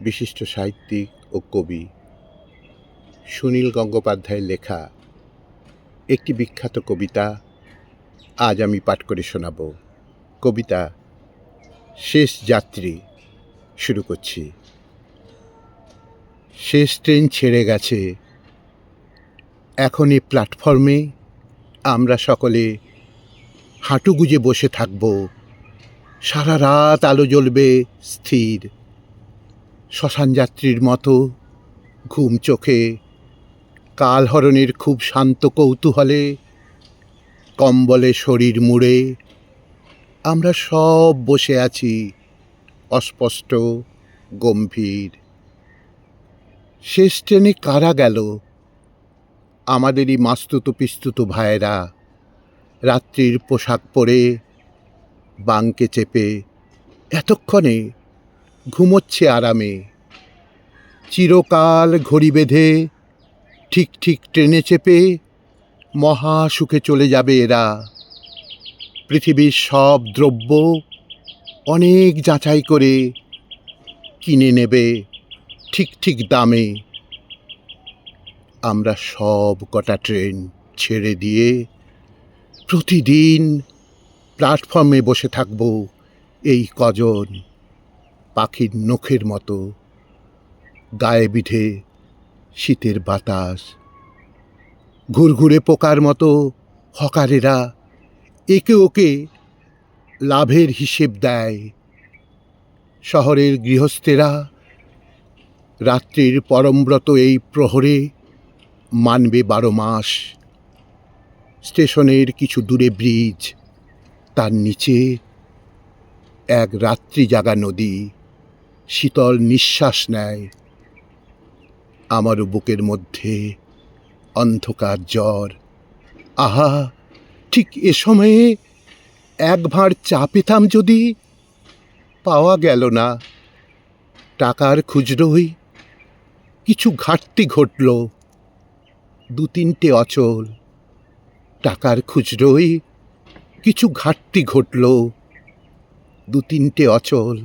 বিশিষ্ট সাহিত্যিক ও কবি সুনীল গঙ্গোপাধ্যায়ের লেখা একটি বিখ্যাত কবিতা আজ আমি পাঠ করে শোনাব। কবিতা শেষ যাত্রী। শুরু করছি। শেষ ট্রেন ছেড়ে গেছে, এখন এই প্ল্যাটফর্মে আমরা সকলে হাঁটু গুজে বসে থাকব। সারা রাত আলো জ্বলবে স্থির, শ্মশান যাত্রীর মতো ঘুম চোখে, কালহরণের খুব শান্ত কৌতূহলে, কম্বলে শরীর মুড়ে আমরা সব বসে আছি অস্পষ্ট গম্ভীর। শেষ ট্রেনে কারা গেল? আমাদেরই মাস্তুত পিস্তুত ভাইয়েরা, রাত্রির পোশাক পরে বাঙ্কে চেপে এতক্ষণে ঘুমোচ্ছে আরামে। চিরকাল ঘড়ি বেঁধে ঠিক ঠিক ট্রেনে চেপে মহা সুখে চলে যাবে এরা। পৃথিবীর সব দ্রব্য অনেক যাচাই করে কিনে নেবে ঠিক ঠিক দামে। আমরা সব কটা ট্রেন ছেড়ে দিয়ে প্রতিদিন প্ল্যাটফর্মে বসে থাকব এই কজন, পাখির নখের মতো গায়ে বিধে শীতের বাতাস। ঘুরঘুরে পোকার মতো হকারেরা একে ওকে লাভের হিসেব দেয়। শহরের গৃহস্থেরা রাত্রির পরমব্রত এই প্রহরে মানবে 12 মাস। স্টেশনের কিছু দূরে ব্রিজ, তার নিচে এক রাত্রি জাগা নদী শীতল নিঃশ্বাস নেয়। আমারও বুকের মধ্যে অন্ধকার জ্বর। আহা, ঠিক এ সময়ে এক ভাঁড় চা পেতাম যদি। পাওয়া গেল না। টাকার খুচরোই কিছু ঘাটতি ঘটল। 2-3টে অচল। টাকার খুচরোই কিছু ঘাটতি ঘটল। 2-3টে অচল।